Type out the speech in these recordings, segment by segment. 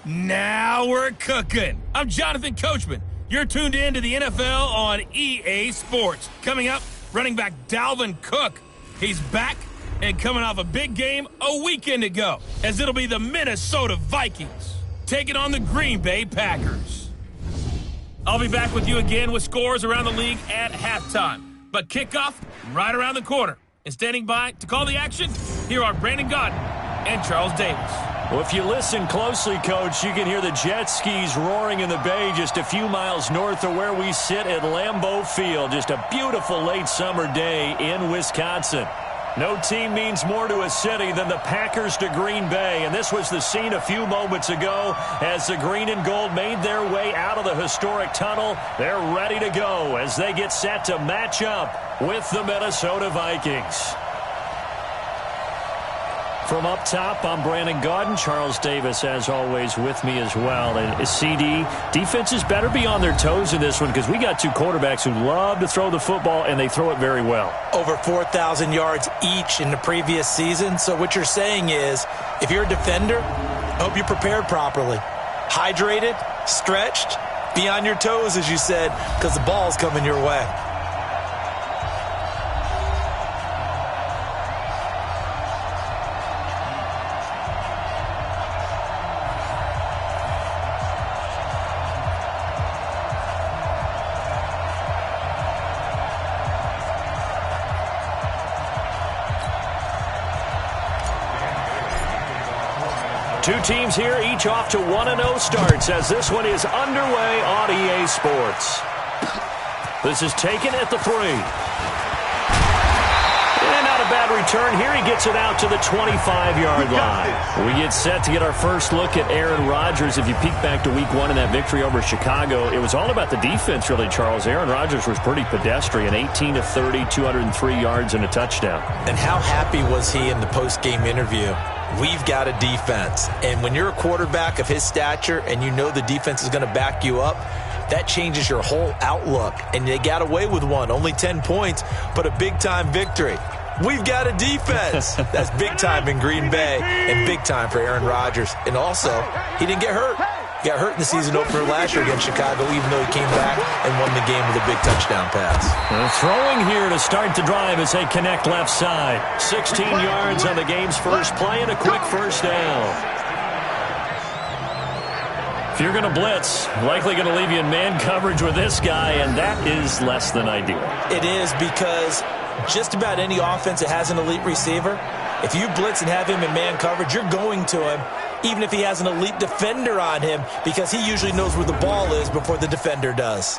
Now we're cooking. I'm Jonathan Coachman. You're tuned in to the NFL on EA Sports. Coming up, running back Dalvin Cook. He's back and coming off a big game a weekend ago, as it'll be the Minnesota Vikings taking on the Green Bay Packers. I'll be back with you again with scores around the league at halftime. But kickoff right around the corner. And standing by to call the action, here are Brandon Godden and Charles Davis. Well, if you listen closely, Coach, you can hear the jet skis roaring in the bay just a few miles north of where we sit at Lambeau Field. Just a beautiful late summer day in Wisconsin. No team means more to a city than the Packers to Green Bay, and this was the scene a few moments ago as the green and gold made their way out of the historic tunnel. They're ready to go as they get set to match up with the Minnesota Vikings. From up top, I'm Brandon Godden. Charles Davis, as always, with me as well. And CD, defenses better be on their toes in this one because we got two quarterbacks who love to throw the football, and they throw it very well. Over 4,000 yards each in the previous season. So what you're saying is, if you're a defender, I hope you're prepared properly. Hydrated, stretched, be on your toes, as you said, because the ball's coming your way. Two teams here, each off to 1-0 starts as this one is underway on EA Sports. This is taken at the 3. And not a bad return here. He gets it out to the 25-yard line. We get set to get our first look at Aaron Rodgers. If you peek back to week 1 in that victory over Chicago, it was all about the defense, really, Charles. Aaron Rodgers was pretty pedestrian, 18 of 30, 203 yards and a touchdown. And how happy was he in the post-game interview? We've got a defense. And when you're a quarterback of his stature and you know the defense is going to back you up, that changes your whole outlook. And they got away with one. Only 10 points, but a big-time victory. We've got a defense. That's big time in Green Bay and big time for Aaron Rodgers. And also, he didn't get hurt. He got hurt in the season opener last year against Chicago, even though he came back and won the game with a big touchdown pass. Throwing here to start the drive as they connect left side. 16 yards on the game's first play and a quick first down. If you're going to blitz, likely going to leave you in man coverage with this guy, and that is less than ideal. It is because just about any offense that has an elite receiver, if you blitz and have him in man coverage, you're going to him, even if he has an elite defender on him, because he usually knows where the ball is before the defender does.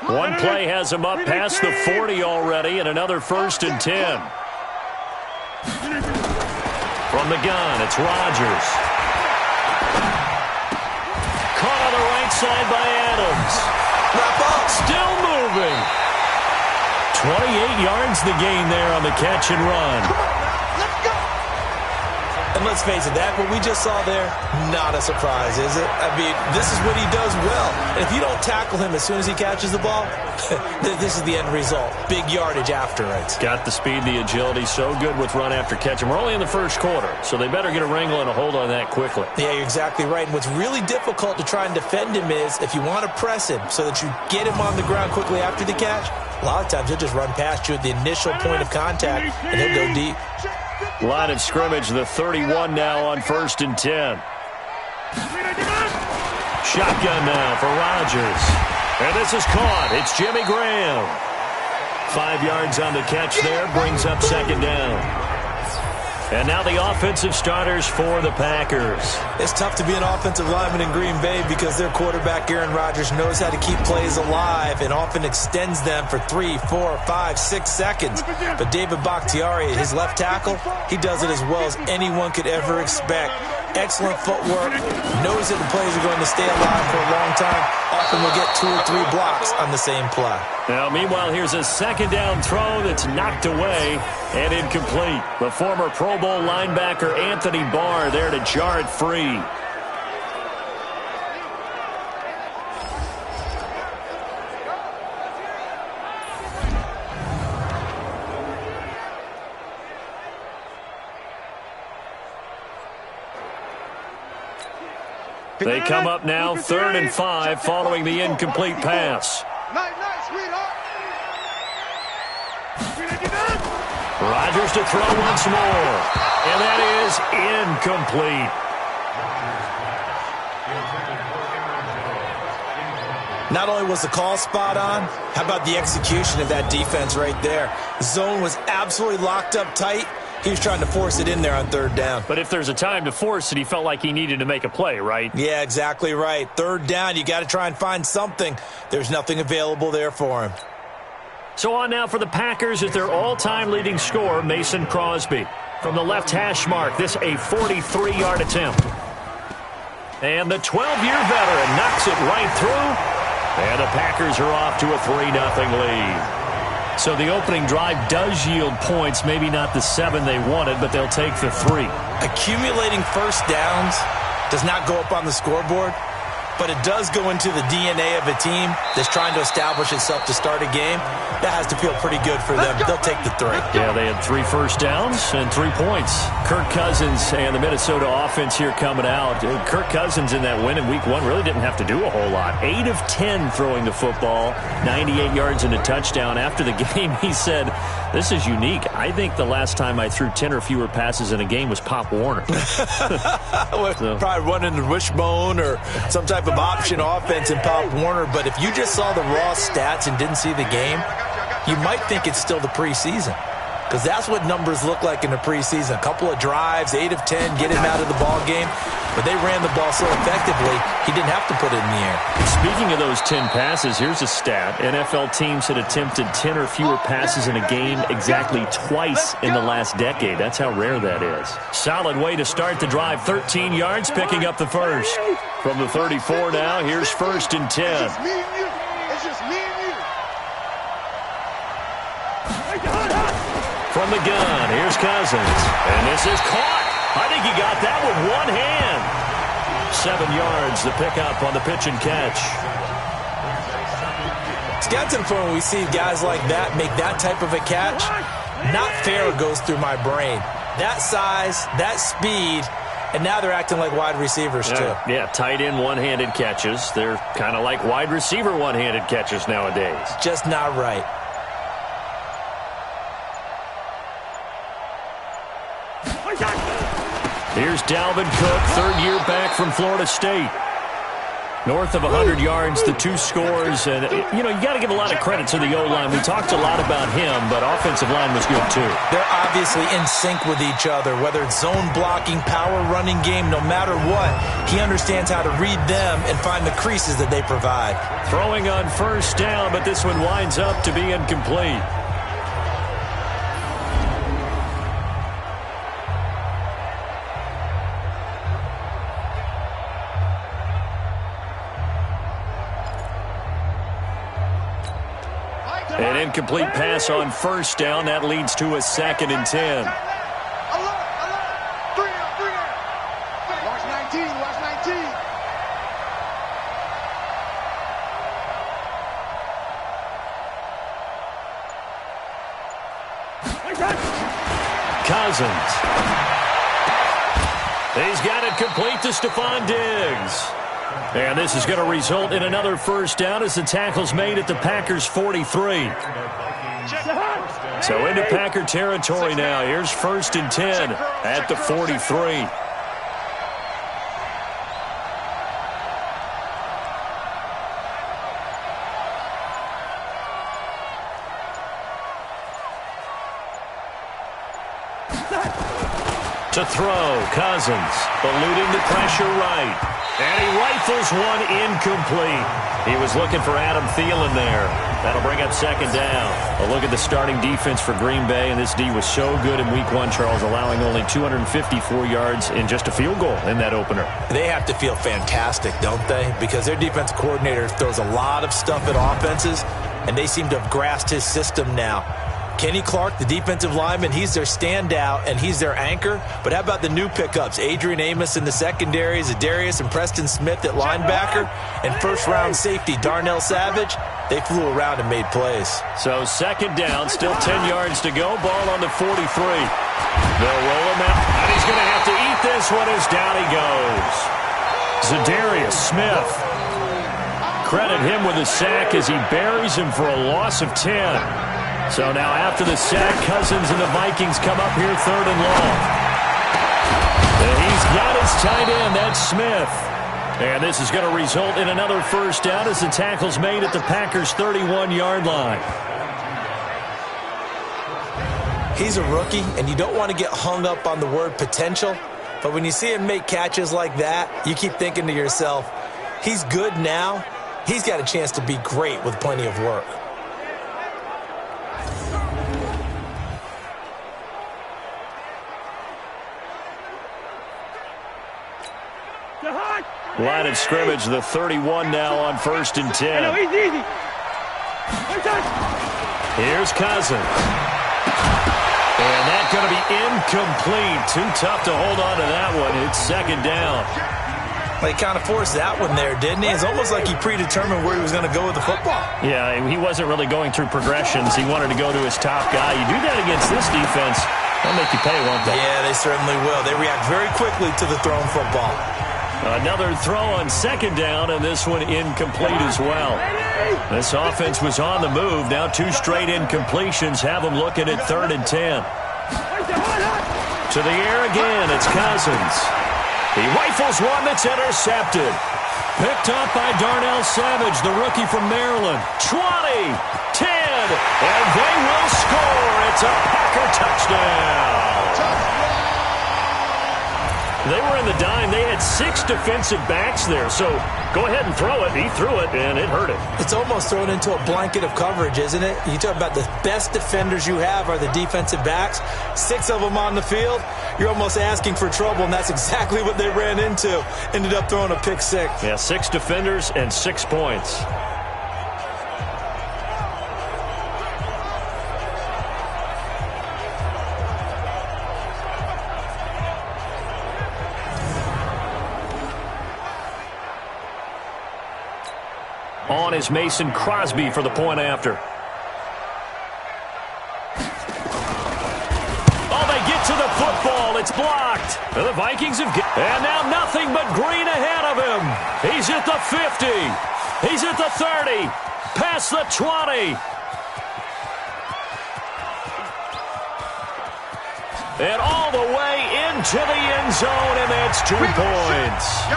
One play has him up past the 40 already, and another 1st and 10. From the gun, it's Rodgers. Caught on the right side by Adams. Still moving. 28 yards the gain there on the catch and run. And let's face it, that what we just saw there, not a surprise, is it? I mean, this is what he does well. And if you don't tackle him as soon as he catches the ball, this is the end result. Big yardage after it. Got the speed, the agility, so good with run after catch. And we're only in the first quarter, so they better get a wrangle and a hold on that quickly. Yeah, you're exactly right. And what's really difficult to try and defend him is if you want to press him so that you get him on the ground quickly after the catch, a lot of times he'll just run past you at the initial point of contact, and he'll go deep. Line of scrimmage, the 31 now on 1st and 10. Shotgun now for Rodgers. And this is caught. It's Jimmy Graham. 5 yards on the catch there, brings up 2nd down. And now the offensive starters for the Packers. It's tough to be an offensive lineman in Green Bay because their quarterback, Aaron Rodgers, knows how to keep plays alive and often extends them for 3, 4, 5, 6 seconds. But David Bakhtiari, his left tackle, he does it as well as anyone could ever expect. Excellent footwork, knows that the plays are going to stay alive for a long time. Often will get 2 or 3 blocks on the same play. Now, meanwhile, here's a 2nd down throw that's knocked away and incomplete. The former Pro Bowl linebacker Anthony Barr there to jar it free. They come up now 3rd and 5 following the incomplete pass. Rodgers to throw once more. And that is incomplete. Not only was the call spot on, how about the execution of that defense right there? Zone was absolutely locked up tight. He was trying to force it in there on 3rd down. But if there's a time to force it, he felt like he needed to make a play, right? Yeah, exactly right. 3rd down, you got to try and find something. There's nothing available there for him. So on now for the Packers is their all-time leading scorer, Mason Crosby. From the left hash mark, this a 43-yard attempt. And the 12-year veteran knocks it right through. And the Packers are off to a 3-0 lead. So the opening drive does yield points, maybe not the 7 they wanted, but they'll take the 3. Accumulating first downs does not go up on the scoreboard, but it does go into the DNA of a team that's trying to establish itself to start a game. That has to feel pretty good for them. They'll take the 3. Yeah, they had 3 first downs and 3 points. Kirk Cousins and the Minnesota offense here coming out. Kirk Cousins in that win in Week 1 really didn't have to do a whole lot. 8 of 10 throwing the football, 98 yards and a touchdown. After the game, he said, "This is unique. I think the last time I threw 10 or fewer passes in a game was Pop Warner." Probably running the wishbone or some type of option offense in Pop Warner. But if you just saw the raw stats and didn't see the game, you might think it's still the preseason, because that's what numbers look like in the preseason. A couple of drives, 8 of 10, get him out of the ball game. But they ran the ball so effectively, he didn't have to put it in the air. Speaking of those 10 passes, here's a stat. NFL teams had attempted 10 or fewer passes in a game exactly twice in the last decade. That's how rare that is. Solid way to start the drive. 13 yards, picking up the first. From the 34 now, here's 1st and 10. From the gun, here's Cousins. And this is caught. I think he got that with one hand. 7 yards, the pickup on the pitch and catch. It's got to the point when we see guys like that make that type of a catch. Not fair goes through my brain. That size, that speed, and now they're acting like wide receivers too. Yeah, tight end one-handed catches. They're kind of like wide receiver one-handed catches nowadays. Just not right. Here's Dalvin Cook, 3rd year back from Florida State. North of 100 yards, the 2 scores. And, you know, you got to give a lot of credit to the O-line. We talked a lot about him, but offensive line was good, too. They're obviously in sync with each other, whether it's zone blocking, power running game, no matter what. He understands how to read them and find the creases that they provide. Throwing on 1st down, but this one winds up to be incomplete. An incomplete pass on 1st down. That leads to a 2nd and 10. Cousins. He's got it complete to Stephon Diggs. And this is going to result in another 1st down as the tackle's made at the Packers' 43. So into Packer territory now. Here's 1st and 10 at the 43. To throw, Cousins, eluding the pressure right. And he rifles one incomplete. He was looking for Adam Thielen there. That'll bring up 2nd down. A look at the starting defense for Green Bay, and this D was so good in Week 1, Charles, allowing only 254 yards in just a field goal in that opener. They have to feel fantastic, don't they? Because their defense coordinator throws a lot of stuff at offenses, and they seem to have grasped his system now. Kenny Clark, the defensive lineman, he's their standout, and he's their anchor. But how about the new pickups? Adrian Amos in the secondary, Zadarius and Preston Smith at linebacker, and 1st-round safety Darnell Savage. They flew around and made plays. So 2nd down, still 10 yards to go. Ball on the 43. They'll roll him out, and he's going to have to eat this one as down he goes. Za'Darius Smith. Credit him with a sack as he buries him for a loss of 10. So now after the sack, Cousins and the Vikings come up here 3rd and long. And he's got his tight end. That's Smith. And this is going to result in another first down as the tackle's made at the Packers' 31-yard line. He's a rookie, and you don't want to get hung up on the word potential. But when you see him make catches like that, you keep thinking to yourself, he's good now. He's got a chance to be great with plenty of work. Line of scrimmage, the 31 now on 1st and 10. Here's Cousins. And that's going to be incomplete. Too tough to hold on to that one. It's 2nd down. Well, he kind of forced that one there, didn't he? It's almost like he predetermined where he was going to go with the football. Yeah, he wasn't really going through progressions. He wanted to go to his top guy. You do that against this defense, they'll make you pay, won't they? Yeah, they certainly will. They react very quickly to the thrown football. Another throw on 2nd down, and this one incomplete as well. This offense was on the move. Now 2 straight incompletions have them looking at 3rd and 10. To the air again, it's Cousins. He rifles one that's intercepted. Picked up by Darnell Savage, the rookie from Maryland. 20, 10, and they will score. It's a Packer touchdown. They were in the dime. They had 6 defensive backs there. So go ahead and throw it. He threw it, and it hurt him. It's almost thrown into a blanket of coverage, isn't it? You talk about the best defenders you have are the defensive backs. 6 of them on the field. You're almost asking for trouble, and that's exactly what they ran into. Ended up throwing a pick 6. Yeah, 6 defenders and 6 points. On is Mason Crosby for the point after. Oh, they get to the football. It's blocked. The Vikings have and now nothing but green ahead of him. He's at the 50. He's at the 30. Past the 20. And all the way into the end zone, and that's 2 points.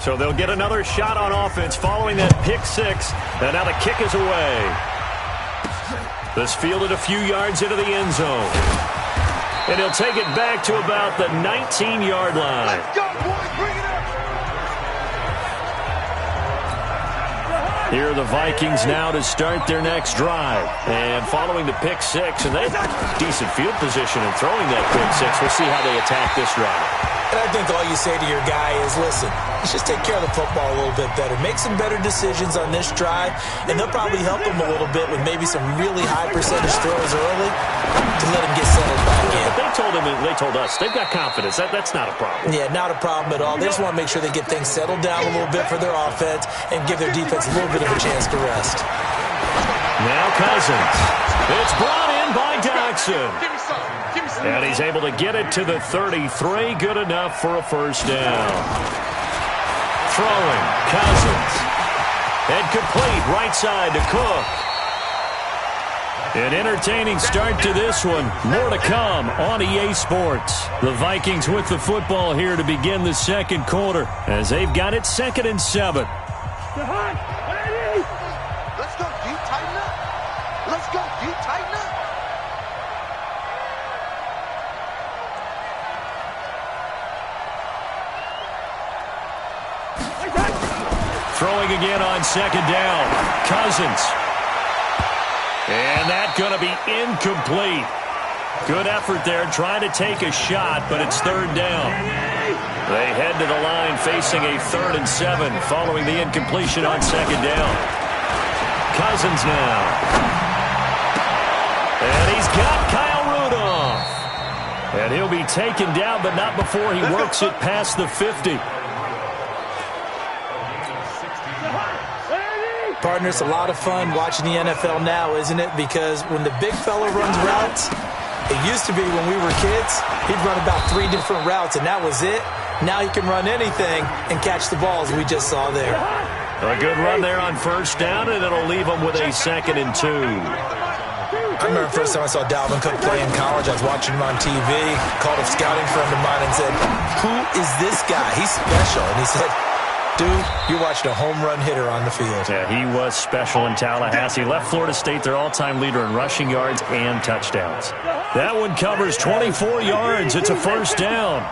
So they'll get another shot on offense following that pick 6. And now the kick is away. This fielded a few yards into the end zone. And he'll take it back to about the 19-yard line. Let's go, boys. Bring it up. Here are the Vikings now to start their next drive. And following the pick 6, and they have decent field position in throwing that pick 6. We'll see how they attack this drive. And I think all you say to your guy is, listen, let's just take care of the football a little bit better. Make some better decisions on this drive, and they'll probably help him a little bit with maybe some really high percentage throws early to let him get settled back in. But they told us, they've got confidence. That's not a problem. Yeah, not a problem at all. They just want to make sure they get things settled down a little bit for their offense and give their defense a little bit of a chance to rest. Now Cousins. It's brought in by Dodson. And he's able to get it to the 33. Good enough for a first down. Throwing. Cousins. And complete right side to Cook. An entertaining start to this one. More to come on EA Sports. The Vikings with the football here to begin the second quarter as they've got it 2nd and 7. Let's go, D. Tighten up. Let's go, D. Tighten up. Throwing again on 2nd down. Cousins. And that's going to be incomplete. Good effort there trying to take a shot, but it's 3rd down. They head to the line facing a 3rd and 7 following the incompletion on 2nd down. Cousins now. And he's got Kyle Rudolph. And he'll be taken down, but not before he works it past the 50. Partner, it's a lot of fun watching the NFL now, isn't it? Because when the big fella runs routes, it used to be when we were kids, he'd run about 3 different routes, and that was it. Now he can run anything and catch the balls we just saw there. A good run there on first down, and it'll leave him with a 2nd and 2. I remember the first time I saw Dalvin Cook play in college. I was watching him on TV, called a scouting friend of mine and said, "Who is this guy? He's special." And he said, "Dude, you're watching a home run hitter on the field." Yeah, he was special in Tallahassee. Left Florida State their all-time leader in rushing yards and touchdowns. That one covers 24 yards. It's a first down.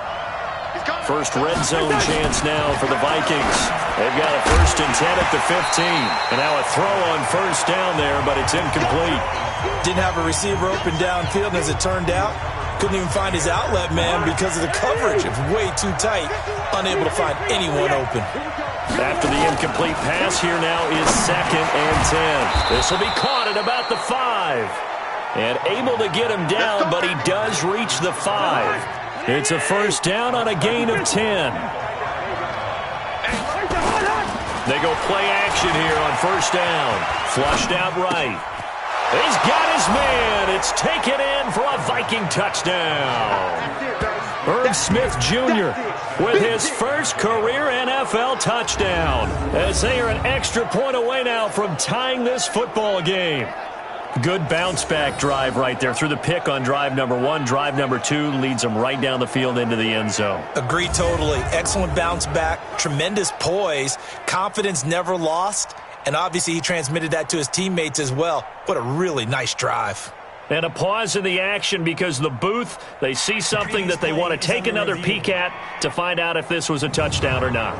First red zone chance now for the Vikings. They've got a 1st and 10 at the 15. And now a throw on first down there, but it's incomplete. Didn't have a receiver open downfield, and as it turned out, couldn't even find his outlet man because of the coverage. It was way too tight, unable to find anyone open. After the incomplete pass, here now is 2nd and 10. This will be caught at about the 5. And able to get him down, but he does reach the 5. It's a first down on a gain of 10. They go play action here on first down. Flushed out right. He's got his man. It's taken in for a Viking touchdown. Herb Smith Jr. with his first career NFL touchdown, as they are an extra point away now from tying this football game. Good bounce-back drive right there through the pick on drive number 1. Drive number 2 leads them right down the field into the end zone. Agree totally. Excellent bounce back, tremendous poise, confidence never lost, and obviously he transmitted that to his teammates as well. What a really nice drive. And a pause in the action because the booth, they see something that they want to take another peek at to find out if this was a touchdown or not.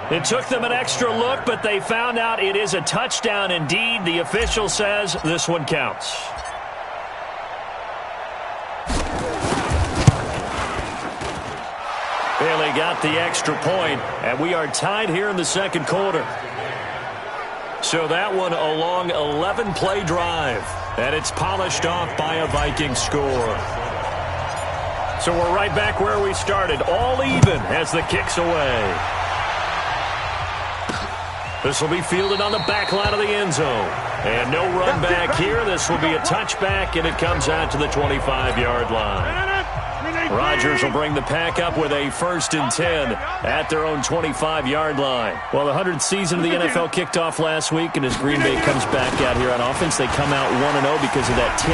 It took them an extra look, but they found out it is a touchdown indeed. The official says this one counts. Bailey got the extra point, and we are tied here in the second quarter. So that one a long 11-play drive, and it's polished off by a Viking score. So we're right back where we started, all even as the kick's away. This will be fielded on the back line of the end zone. And no run back here. This will be a touchback, and it comes out to the 25-yard line. Rodgers will bring the pack up with a 1st and 10 at their own 25-yard line. Well, the 100th season of the NFL kicked off last week, and as Green Bay comes back out here on offense, they come out 1-0 because of that 10-3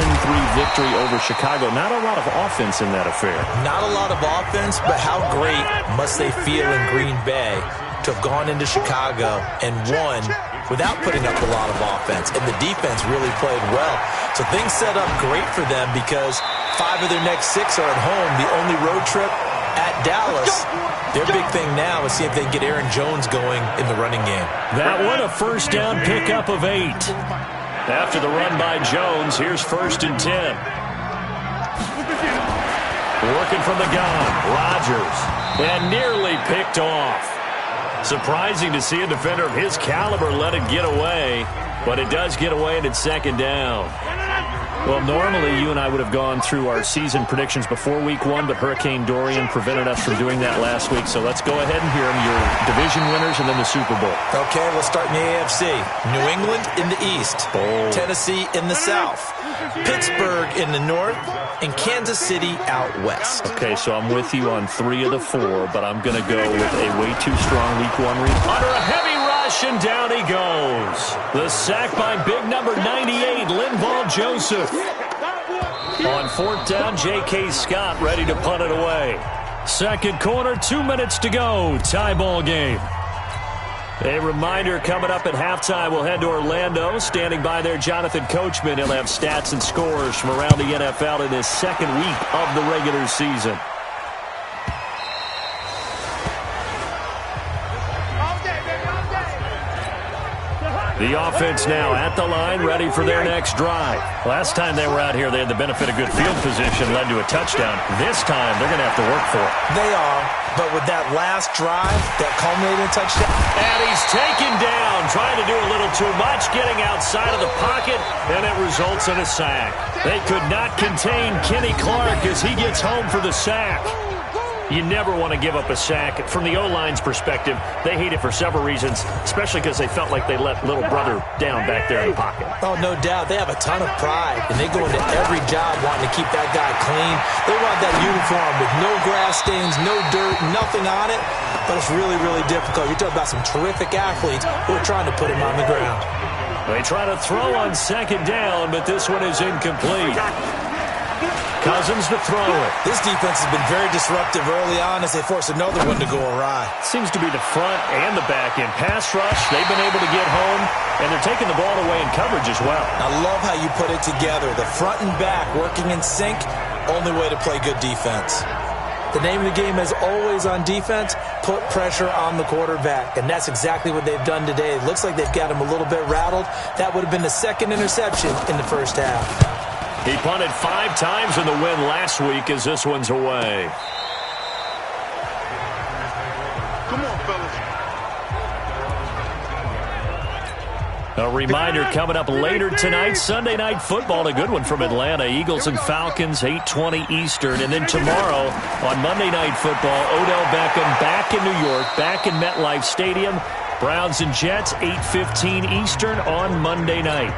victory over Chicago. Not a lot of offense in that affair. Not a lot of offense, but how great must they feel in Green Bay to have gone into Chicago and won without putting up a lot of offense. And the defense really played well. So things set up great for them because 5 of their next 6 are at home. The only road trip at Dallas. Their big thing now is see if they can get Aaron Jones going in the running game. That one a first down pickup of 8. After the run by Jones, here's 1st and 10. Working from the gun, Rodgers. And nearly picked off. Surprising to see a defender of his caliber let it get away, but it does get away and it's 2nd down. Well, normally you and I would have gone through our season predictions before week 1, but Hurricane Dorian prevented us from doing that last week. So let's go ahead and hear them, your division winners and then the Super Bowl. Okay, we'll start in the AFC. New England in the East. Tennessee in the South. Pittsburgh in the North. And Kansas City out West. Okay, so I'm with you on 3 of the 4, but I'm going to go with a way too strong week 1 read. Under a heavy rush, and down he goes. The sack by big number 98, Linval Joseph. On 4th down, J.K. Scott ready to punt it away. Second quarter, 2 minutes to go. Tie ball game. A reminder coming up at halftime, we'll head to Orlando. Standing by there, Jonathan Coachman. He'll have stats and scores from around the NFL in this second week of the regular season. The offense now at the line, ready for their next drive. Last time they were out here, they had the benefit of good field position, led to a touchdown. This time, they're going to have to work for it. They are, but with that last drive, that culminating touchdown. And he's taken down, trying to do a little too much, getting outside of the pocket, and it results in a sack. They could not contain Kenny Clark as he gets home for the sack. You never want to give up a sack. From the O-line's perspective, they hate it for several reasons, especially because they felt like they let little brother down back there in the pocket. Oh, no doubt. They have a ton of pride, and they go into every job wanting to keep that guy clean. They want that uniform with no grass stains, no dirt, nothing on it, but it's really, really difficult. You're talking about some terrific athletes who are trying to put him on the ground. They try to throw on second down, but this one is incomplete. Cousins to throw it. This defense has been very disruptive early on as they force another one to go awry. Seems to be the front and the back end. Pass rush, they've been able to get home, and they're taking the ball away in coverage as well. I love how you put it together. The front and back working in sync, only way to play good defense. The name of the game is always on defense, put pressure on the quarterback. And that's exactly what they've done today. It looks like they've got him a little bit rattled. That would have been the second interception in the first half. He punted 5 times in the win last week as this one's away. Come on, fellas. A reminder coming up later tonight, Sunday Night Football, a good one from Atlanta. Eagles and Falcons, 8:20 Eastern. And then tomorrow on Monday Night Football, Odell Beckham back in New York, back in MetLife Stadium. Browns and Jets, 8:15 Eastern on Monday night.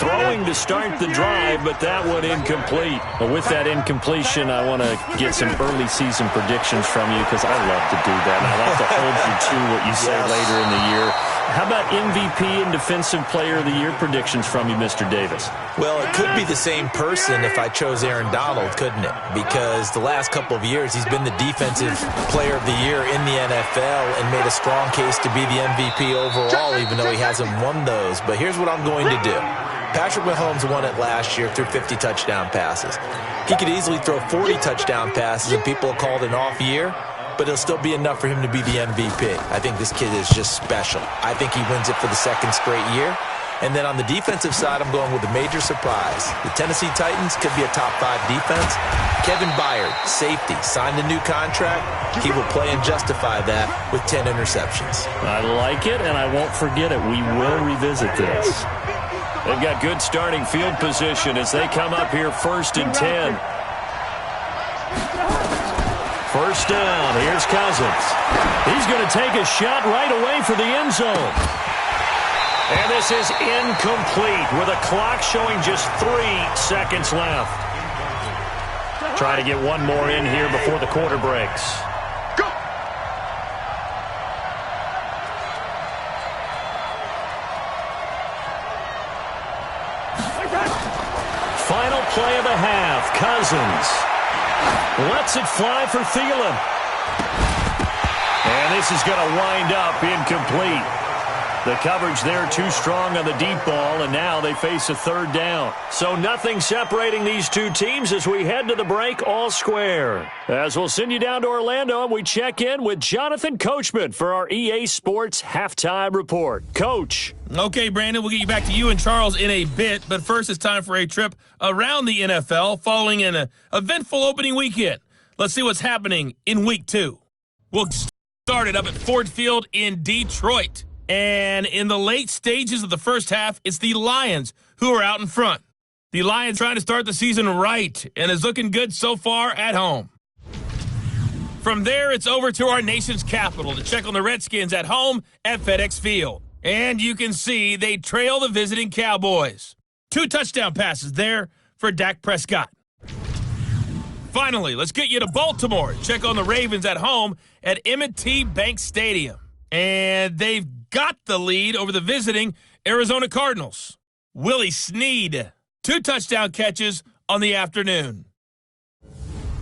Throwing to start the drive, but that one incomplete. But with that incompletion, I want to get some early season predictions from you because I love to do that. And I like to hold you to what you say later in the year. How about MVP and Defensive Player of the Year predictions from you, Mr. Davis? Well, it could be the same person if I chose Aaron Donald, couldn't it? Because the last couple of years, he's been the Defensive Player of the Year in the NFL and made a strong case to be the MVP overall, even though he hasn't won those. But here's what I'm going to do. Patrick Mahomes won it last year through 50 touchdown passes. He could easily throw 40 touchdown passes and people have called an off year, but it'll still be enough for him to be the MVP. I think this kid is just special. I think he wins it for the second straight year. And then on the defensive side, I'm going with a major surprise. The Tennessee Titans could be a top 5 defense. Kevin Byard, safety, signed a new contract. He will play and justify that with 10 interceptions. I like it, and I won't forget it. We will revisit this. They've got good starting field position as they come up here 1st and 10. First down. Here's Cousins. He's going to take a shot right away for the end zone. And this is incomplete with a clock showing just 3 seconds left. Try to get one more in here before the quarter breaks. Final play of the half. Cousins lets it fly for Thielen. And this is going to wind up incomplete. The coverage there too strong on the deep ball, and now they face a 3rd down. So nothing separating these two teams as we head to the break all square. As we'll send you down to Orlando, and we check in with Jonathan Coachman for our EA Sports Halftime Report. Coach. Okay, Brandon, we'll get you back to you and Charles in a bit, but first it's time for a trip around the NFL following an eventful opening weekend. Let's see what's happening in Week 2. We'll start it up at Ford Field in Detroit. And in the late stages of the first half, it's the Lions who are out in front. The Lions trying to start the season right and is looking good so far at home. From there, it's over to our nation's capital to check on the Redskins at home at FedEx Field. And you can see they trail the visiting Cowboys. 2 touchdown passes there for Dak Prescott. Finally, let's get you to Baltimore. Check on the Ravens at home at M&T Bank Stadium. And they've got the lead over the visiting Arizona Cardinals. Willie Snead, 2 touchdown catches on the afternoon.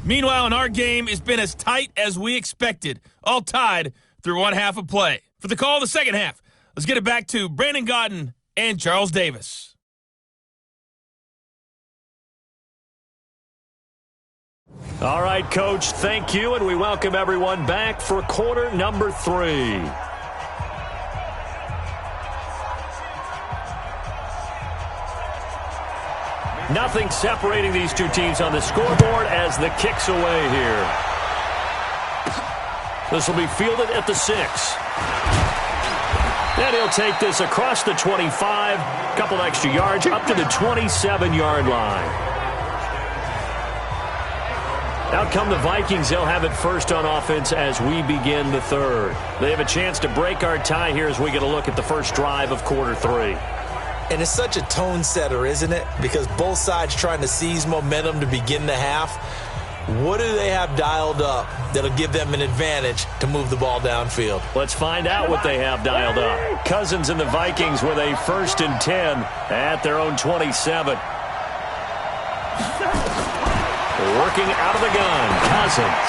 Meanwhile, in our game, it's been as tight as we expected, all tied through one half of play. For the call of the second half, let's get it back to Brandon Godden and Charles Davis. All right, Coach, thank you, and we welcome everyone back for quarter number 3. Nothing separating these two teams on the scoreboard as the kick's away here. This will be fielded at the 6. And he'll take this across the 25, a couple extra yards, up to the 27-yard line. Out come the Vikings. They'll have it first on offense as we begin the third. They have a chance to break our tie here as we get a look at the first drive of quarter 3. And it's such a tone setter, isn't it? Because both sides trying to seize momentum to begin the half. What do they have dialed up that'll give them an advantage to move the ball downfield? Let's find out what they have dialed up. Cousins and the Vikings with a 1st and 10 at their own 27. Working out of the gun, Cousins.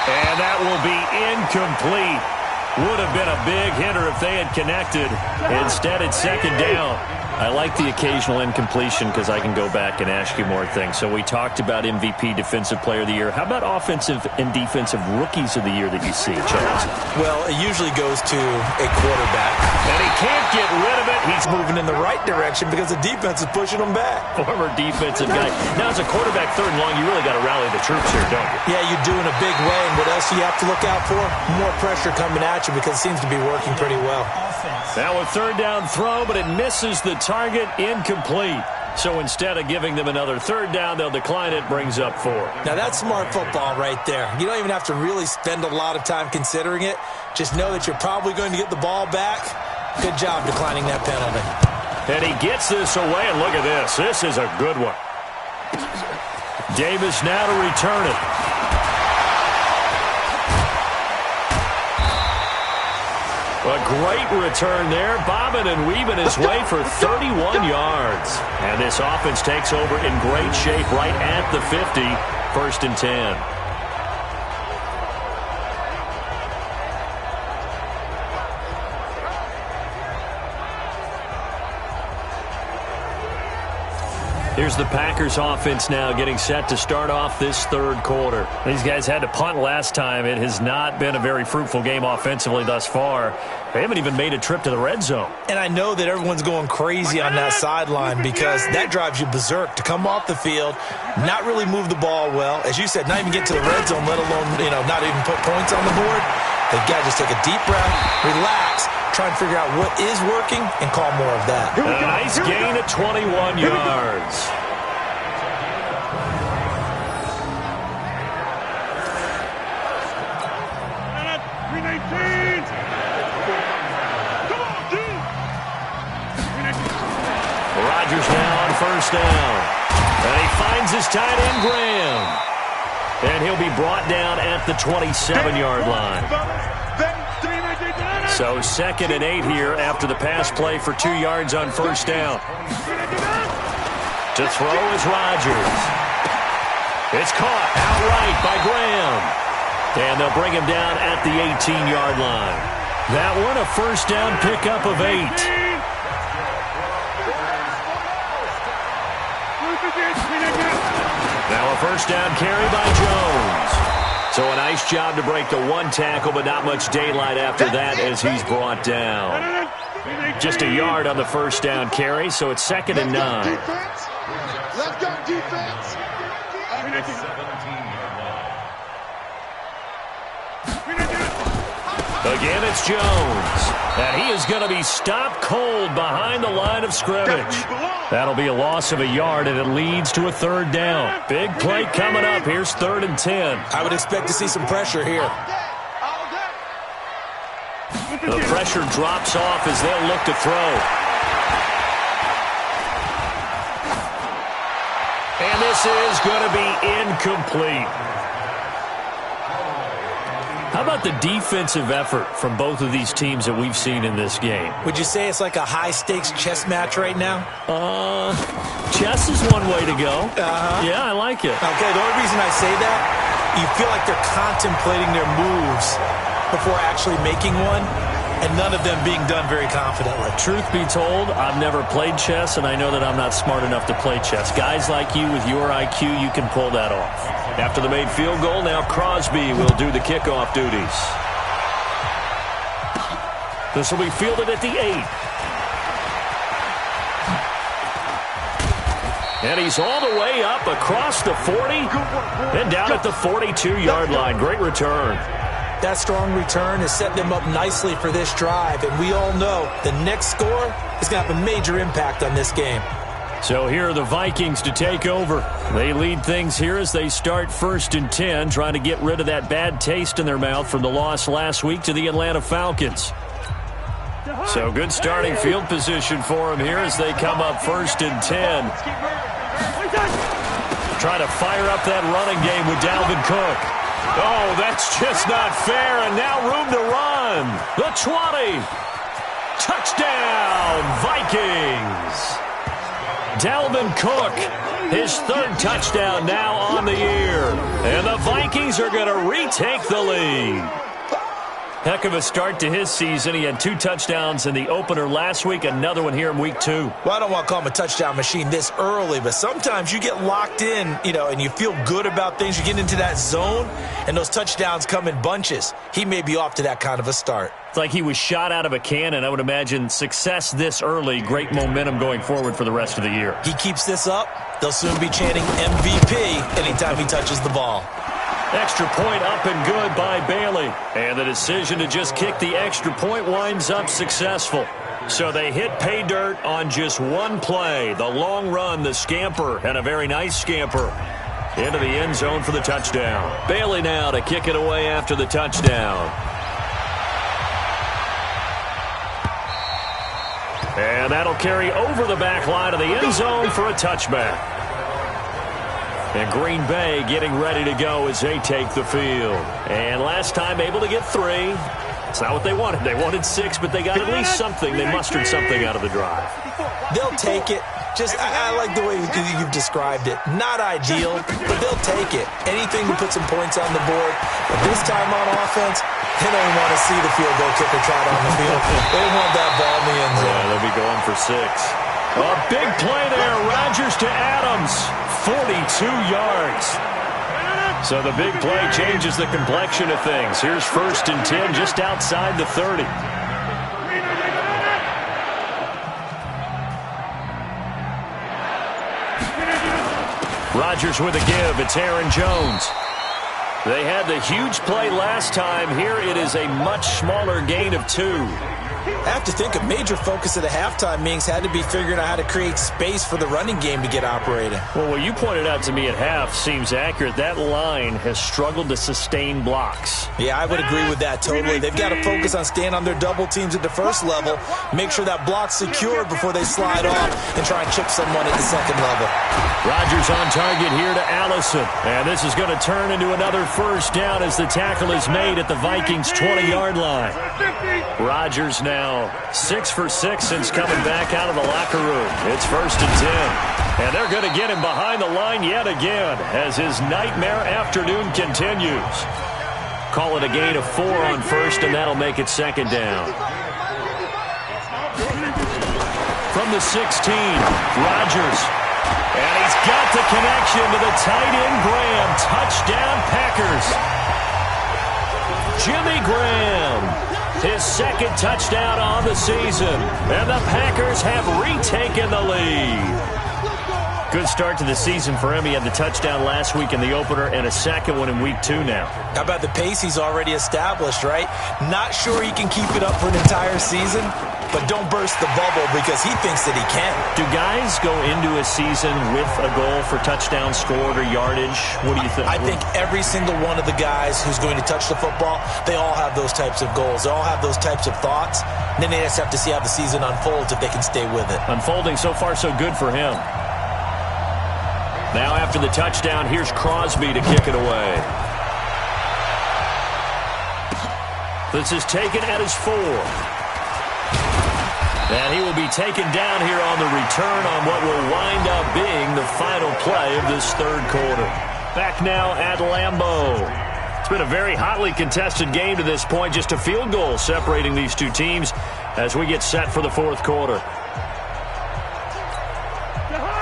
And that will be incomplete. Would have been a big hitter if they had connected. Instead, it's 2nd down. I like the occasional incompletion because I can go back and ask you more things. So we talked about MVP, Defensive Player of the Year. How about offensive and defensive rookies of the year that you see, Charles? Well, it usually goes to a quarterback. And he can't get rid of it. He's moving in the right direction because the defense is pushing him back. Former defensive guy. Now, as a quarterback, 3rd and long, you really got to rally the troops here, don't you? Yeah, you do in a big way. And what else do you have to look out for? More pressure coming at you because it seems to be working pretty well. Now a 3rd down throw, but it misses the target, incomplete. So instead of giving them another 3rd down, they'll decline it, brings up 4. Now that's smart football right there. You don't even have to really spend a lot of time considering it. Just know that you're probably going to get the ball back. Good job declining that penalty. And he gets this away, and look at this. This is a good one. Davis now to return it. A great return there, bobbing and weaving his way for 31 yards. And this offense takes over in great shape right at the 50, 1st and 10. Here's the Packers offense now getting set to start off this 3rd quarter. These guys had to punt last time. It has not been a very fruitful game offensively thus far. They haven't even made a trip to the red zone. And I know that everyone's going crazy on that sideline because that drives you berserk to come off the field, not really move the ball well. As you said, not even get to the red zone, let alone, not even put points on the board. They've got to just take a deep breath, relax, try and figure out what is working and call more of that. A nice gain at 21 yards. Rodgers now on 1st down. And he finds his tight end, Graham. And he'll be brought down at the 27-yard line. So 2nd and 8 here after the pass play for 2 yards on 1st down. To throw is Rodgers. It's caught outright by Graham. And they'll bring him down at the 18-yard line. That one a 1st down pickup of 8. Now a 1st down carry by Jones. So a nice job to break the 1 tackle, but not much daylight after that as he's brought down. Just a yard on the 1st down carry, so it's 2nd and 9. Let's go, defense. Again, it's Jones. And he is going to be stopped cold behind the line of scrimmage. That'll be a loss of a yard, and it leads to a 3rd down. Big play coming up. Here's 3rd and 10. I would expect to see some pressure here. The pressure drops off as they'll look to throw. And this is going to be incomplete. How about the defensive effort from both of these teams that we've seen in this game? Would you say it's like a high-stakes chess match right now? Chess is one way to go. Yeah, I like it. Okay, the only reason I say that, you feel like they're contemplating their moves before actually making one, and none of them being done very confidently. Truth be told, I've never played chess, and I know that I'm not smart enough to play chess. Guys like you with your IQ, you can pull that off. After the made field goal, now Crosby will do the kickoff duties. This will be fielded at the 8. And he's all the way up across the 40 and down at the 42-yard line. Great return. That strong return has set them up nicely for this drive, and we all know the next score is going to have a major impact on this game. So here are the Vikings to take over. They lead things here as they start 1st and 10, trying to get rid of that bad taste in their mouth from the loss last week to the Atlanta Falcons. So good starting field position for them here as they come up 1st and 10. Trying to fire up that running game with Dalvin Cook. Oh, that's just not fair, and now room to run. The 20. Touchdown, Vikings. Dalvin Cook, his 3rd touchdown now on the year. And the Vikings are going to retake the lead. Heck of a start to his season. He had 2 touchdowns in the opener last week, another one here in week 2. Well, I don't want to call him a touchdown machine this early, but sometimes you get locked in, and you feel good about things. You get into that zone, and those touchdowns come in bunches. He may be off to that kind of a start. It's like he was shot out of a cannon. I would imagine success this early, great momentum going forward for the rest of the year. He keeps this up, they'll soon be chanting MVP anytime he touches the ball. Extra point up and good by Bailey. And the decision to just kick the extra point winds up successful. So they hit pay dirt on just one play. The long run, the scamper, and a very nice scamper into the end zone for the touchdown. Bailey now to kick it away after the touchdown. And that'll carry over the back line of the end zone for a touchback. And Green Bay getting ready to go as they take the field. And last time able to get 3. It's not what they wanted. They wanted 6, but they got at least something. They mustered something out of the drive. They'll take it. I like the way you've described it. Not ideal, but they'll take it. Anything to put some points on the board. But this time on offense, they don't want to see the field goal kicker trot on the field. They want that ball in the end zone. Yeah, they'll be going for 6. A big play there. Rodgers to Adams. 42 yards. So the big play changes the complexion of things. Here's 1st and 10 just outside the 30. Rodgers with a give. It's Aaron Jones. They had the huge play last time. Here it is a much smaller gain of 2. I have to think a major focus of the halftime meetings had to be figuring out how to create space for the running game to get operating. Well, what you pointed out to me at half seems accurate. That line has struggled to sustain blocks. Yeah, I would agree with that totally. They've got to focus on staying on their double teams at the first level, make sure that block's secured before they slide off and try and chip someone at the second level. Rodgers on target here to Allison. And this is going to turn into another 1st down as the tackle is made at the Vikings' 20-yard line. Rodgers now 6 for 6 since coming back out of the locker room. It's 1st and 10. And they're going to get him behind the line yet again as his nightmare afternoon continues. Call it a gain of 4 on 1st, and that'll make it 2nd down. From the 16, Rodgers. And he's got the connection to the tight end, Graham. Touchdown, Packers. Jimmy Graham. His 2nd touchdown on the season. And the Packers have retaken the lead. Good start to the season for him. He had the touchdown last week in the opener and a 2nd one in week 2 now. How about the pace he's already established, right? Not sure he can keep it up for an entire season, but don't burst the bubble because he thinks that he can. Do guys go into a season with a goal for touchdown scored or yardage? What do you think? I think every single one of the guys who's going to touch the football, they all have those types of goals. They all have those types of thoughts. And then they just have to see how the season unfolds if they can stay with it. Unfolding so far so good for him. Now after the touchdown, here's Crosby to kick it away. This is taken at his 4. And he will be taken down here on the return on what will wind up being the final play of this 3rd quarter. Back now at Lambeau. It's been a very hotly contested game to this point. Just a field goal separating these two teams as we get set for the 4th quarter.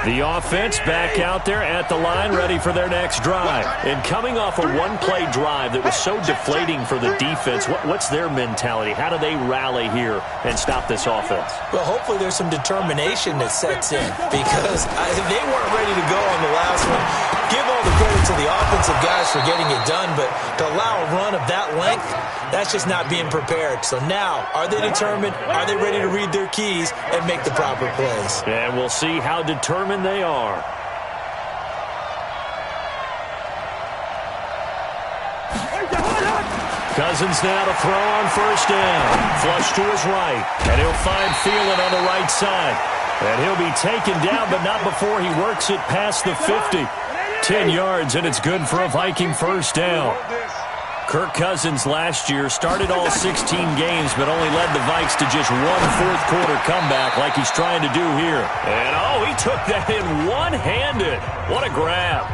The offense back out there at the line, ready for their next drive. And coming off a one-play drive that was so deflating for the defense, what's their mentality? How do they rally here and stop this offense? Well, hopefully there's some determination that sets in because they weren't ready to go on the last one. Give all the credit to the offensive guys for getting it done, but to allow a run of that length, that's just not being prepared. So now, are they determined? Are they ready to read their keys and make the proper plays? And we'll see how determined they are. Cousins now to throw on first down. Flush to his right. And he'll find Thielen on the right side. And he'll be taken down, but not before he works it past the 50. 10 yards, and it's good for a Viking first down. Kirk Cousins last year started all 16 games, but only led the Vikes to just one fourth-quarter comeback like he's trying to do here. And, oh, he took that in one-handed. What a grab.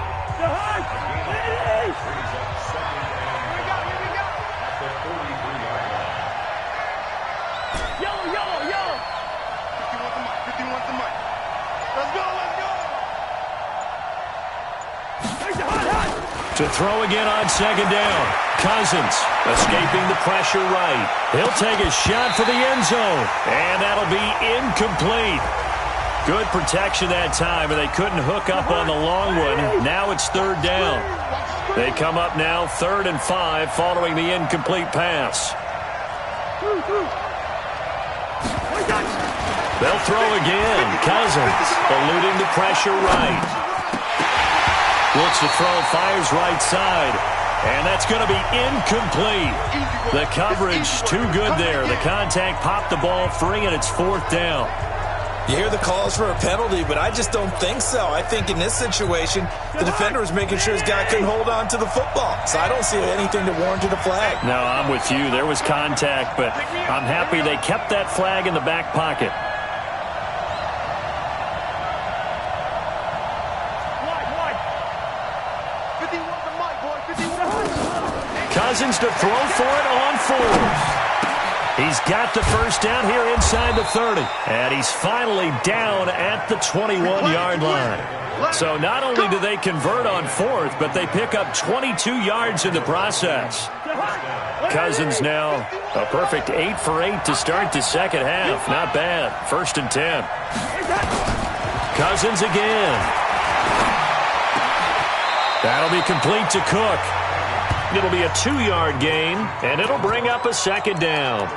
To throw again on second down. Cousins escaping the pressure right. He'll take a shot for the end zone. And that'll be incomplete. Good protection that time, and they couldn't hook up on the long one. Now it's third down. They come up now 3rd and 5 following the incomplete pass. They'll throw again. Cousins eluding the pressure right. Looks to throw, fires right side. And that's going to be incomplete. The coverage too good there. The contact popped the ball free, and it's 4th down. You hear the calls for a penalty, but I just don't think so. I think in this situation, the defender was making sure his guy couldn't hold on to the football. So I don't see anything to warrant a flag. No, I'm with you. There was contact, but I'm happy they kept that flag in the back pocket. Cousins to throw for it on 4th. He's got the first down here inside the 30. And he's finally down at the 21-yard line. So not only do they convert on 4th, but they pick up 22 yards in the process. Cousins now a perfect 8 for 8 to start the second half. Not bad. 1st and 10. Cousins again. That'll be complete to Cook. It'll be a 2-yard gain, and it'll bring up a 2nd down.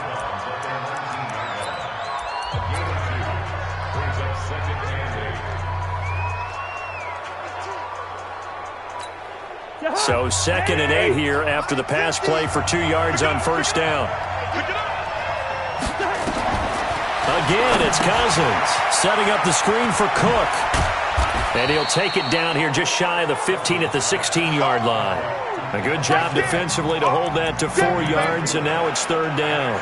So 2nd and 8 here after the pass play for 2 yards on first down. Again, it's Cousins setting up the screen for Cook. And he'll take it down here just shy of the 15 at the 16-yard line. A good job defensively to hold that to 4 yards, and now it's 3rd down.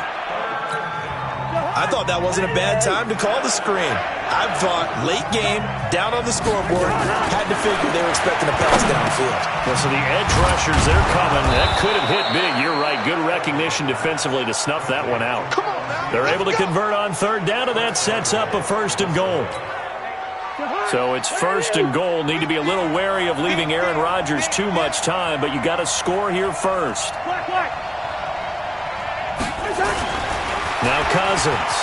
I thought that wasn't a bad time to call the screen. I thought late game, down on the scoreboard, had to figure they were expecting a pass downfield. Well, so the edge rushers, they're coming. That could have hit big. You're right. Good recognition defensively to snuff that one out. They're able to convert on 3rd down, and that sets up a 1st and goal. So it's 1st and goal. Need to be a little wary of leaving Aaron Rodgers too much time, but you got to score here first. Now Cousins.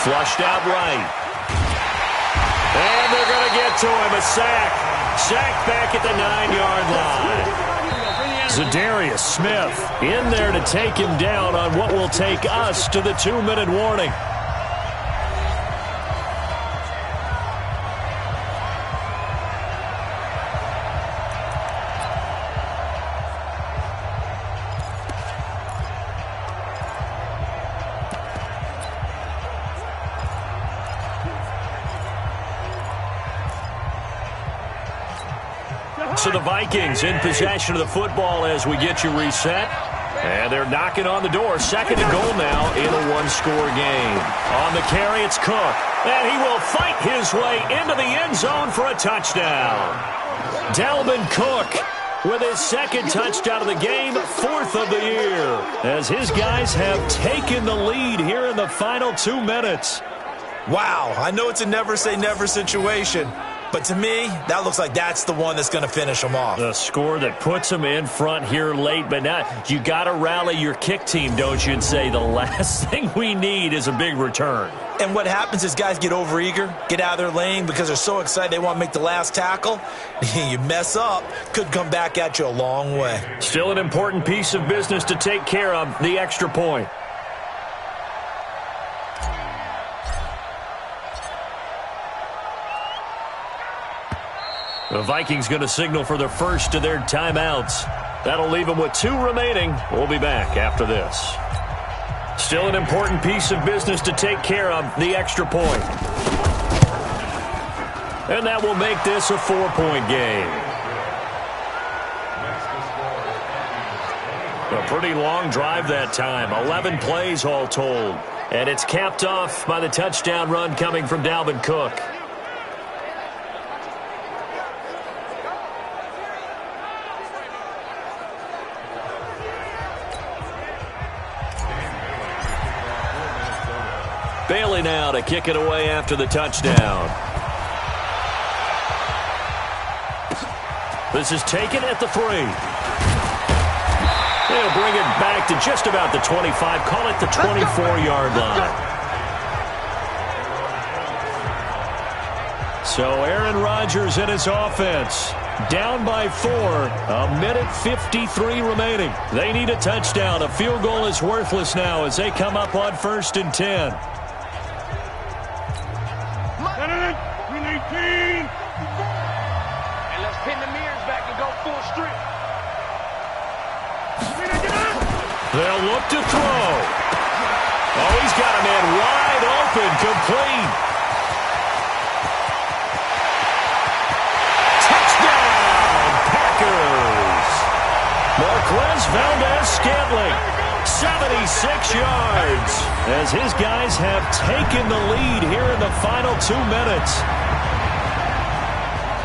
Flushed out right. And they're going to get to him. A sack. Sack back at the 9-yard line. Zadarius Smith in there to take him down on what will take us to the 2-minute warning. So the Vikings in possession of the football as we get you reset. And they're knocking on the door. 2nd and goal now in a 1-score game. On the carry, it's Cook. And he will fight his way into the end zone for a touchdown. Dalvin Cook with his 2nd touchdown of the game, 4th of the year. As his guys have taken the lead here in the final 2 minutes. Wow, I know it's a never say never situation, But to me, that looks like that's the one that's going to finish them off. The score that puts them in front here late, but now you got to rally your kick team, don't you, and say the last thing we need is a big return. And what happens is guys get overeager, get out of their lane because they're so excited they want to make the last tackle. You mess up, could come back at you a long way. Still an important piece of business to take care of, the extra point. The Vikings going to signal for the first of their timeouts. That'll leave them with 2 remaining. We'll be back after this. Still an important piece of business to take care of, the extra point. And that will make this a 4-point game. A pretty long drive that time, 11 plays all told. And it's capped off by the touchdown run coming from Dalvin Cook. Bailey now to kick it away after the touchdown. This is taken at the 3. They'll bring it back to just about the 25. Call it the 24-yard line. So Aaron Rodgers and his offense down by 4. A minute 53 remaining. They need a touchdown. A field goal is worthless now as they come up on 1st and 10. And let's pin the mirrors back and go full strip. They'll look to throw. Oh, he's got a man wide open, complete. Touchdown, Packers. Marquez Valdez-Scantling, 76 yards, as his guys have taken the lead here in the final 2 minutes.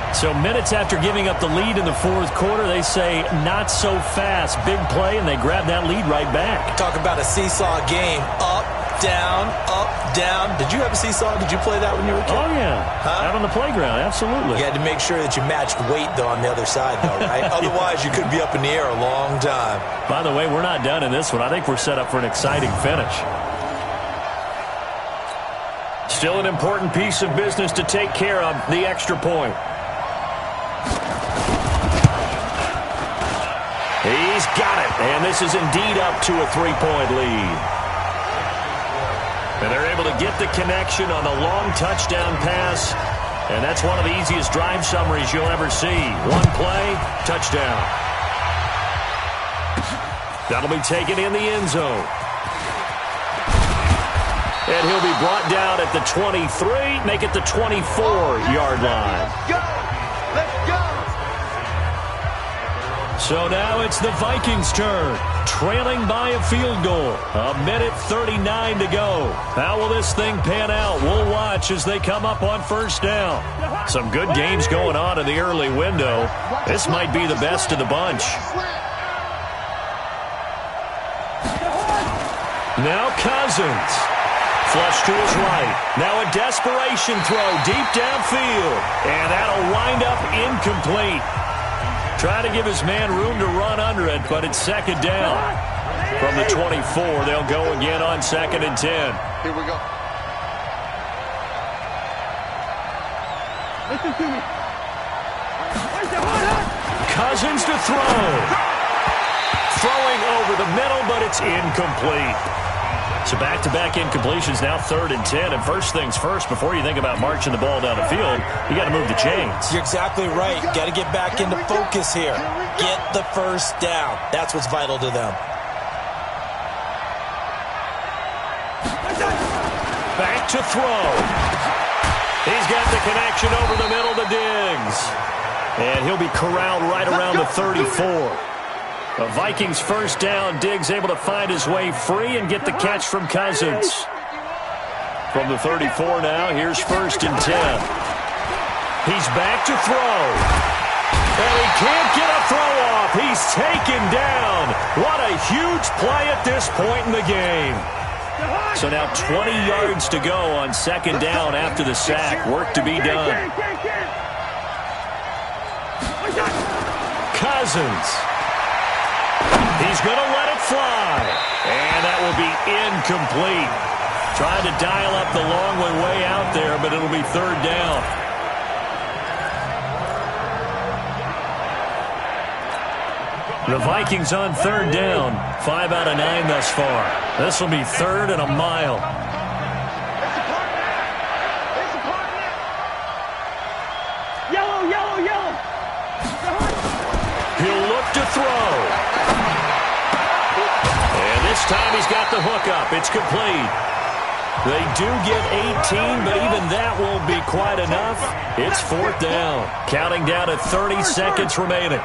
So minutes after giving up the lead in the 4th quarter, they say not so fast. Big play, and they grab that lead right back. Talk about a seesaw game. Up, down, up, down. Did you have a seesaw? Did you play that when you were a kid? Oh, yeah. Out on the playground, absolutely. You had to make sure that you matched weight, though, on the other side, though, right? Otherwise, you could be up in the air a long time. By the way, we're not done in this one. I think we're set up for an exciting finish. Still an important piece of business to take care of, the extra point. He's got it, and this is indeed up to a 3-point lead. And they're able to get the connection on a long touchdown pass, and that's one of the easiest drive summaries you'll ever see. 1 play, touchdown. That'll be taken in the end zone. And he'll be brought down at the 23, make it the 24-yard line. Let's go! Let's go! So now it's the Vikings' turn, trailing by a field goal. A minute 39 to go. How will this thing pan out? We'll watch as they come up on 1st down. Some good games going on in the early window. This might be the best of the bunch. Now Cousins. Flush to his right. Now a desperation throw deep downfield. And that'll wind up incomplete. Trying to give his man room to run under it, but it's 2nd down. From the 24, they'll go again on 2nd and 10. Here we go. Listen to me. Cousins to throw. Throwing over the middle, but it's incomplete. So back-to-back incompletions, now 3rd and 10. And first things first, before you think about marching the ball down the field, you got to move the chains. You're exactly right. Got to get back into focus here. Get the 1st down. That's what's vital to them. Back to throw. He's got the connection over the middle to Diggs. And he'll be corralled right around the 34. The Vikings 1st down. Diggs able to find his way free and get the catch from Cousins. From the 34 now, here's 1st and 10. He's back to throw. And he can't get a throw off. He's taken down. What a huge play at this point in the game. So now 20 yards to go on 2nd down after the sack. Work to be done. Cousins. He's going to let it fly. And that will be incomplete. Trying to dial up the long way out there, but it'll be third down. The Vikings on third down. 5 out of 9 thus far. This will be third and a mile. Yellow, yellow, yellow. He'll look to throw. And this time he's got the hook up. It's complete. They do get 18, but even that won't be quite enough. It's fourth down. Counting down at 30 seconds remaining.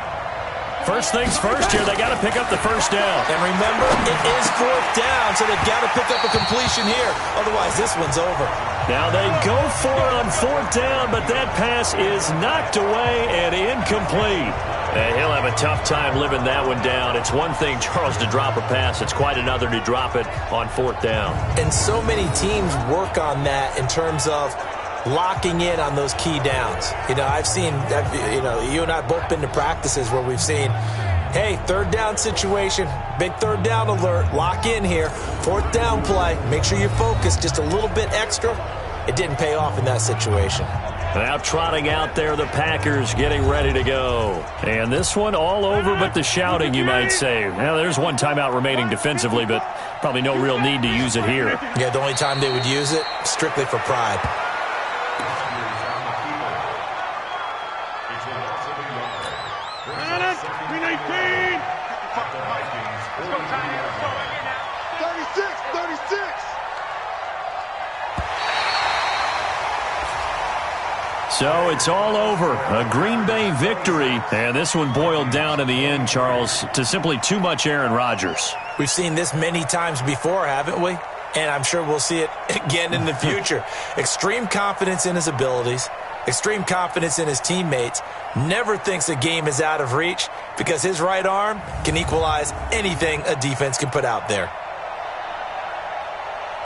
First things first here, they got to pick up the first down. And remember, it is fourth down, so they've got to pick up a completion here. Otherwise, this one's over. Now they go for it on fourth down, but that pass is knocked away and incomplete. And he'll have a tough time living that one down. It's one thing, Charles, to drop a pass. It's quite another to drop it on fourth down. And so many teams work on that in terms of locking in on those key downs. You know, I've seen, you and I have both been to practices where we've seen, hey, third down situation, big third down alert, lock in here, fourth down play, make sure you focus just a little bit extra. It didn't pay off in that situation. Now trotting out there, the Packers getting ready to go. And this one all over but the shouting, you might say. Now, there's one timeout remaining defensively, but probably no real need to use it here. Yeah, the only time they would use it, strictly for pride. So it's all over. A Green Bay victory. And this one boiled down in the end, Charles, to simply too much Aaron Rodgers. We've seen this many times before, haven't we? And I'm sure we'll see it again in the future. Extreme confidence in his abilities. Extreme confidence in his teammates. Never thinks a game is out of reach because his right arm can equalize anything a defense can put out there.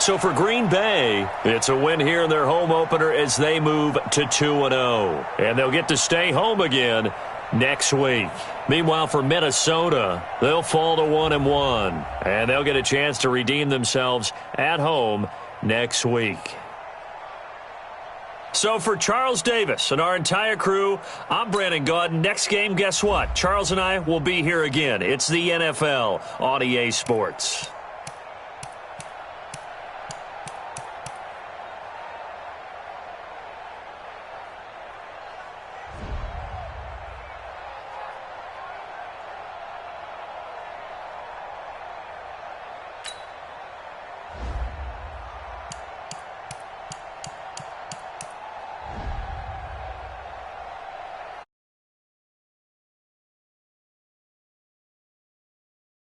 So for Green Bay, it's a win here in their home opener as they move to 2-0. And they'll get to stay home again next week. Meanwhile, for Minnesota, they'll fall to 1-1. And they'll get a chance to redeem themselves at home next week. So for Charles Davis and our entire crew, I'm Brandon Gaudin. Next game, guess what? Charles and I will be here again. It's the NFL on EA Sports.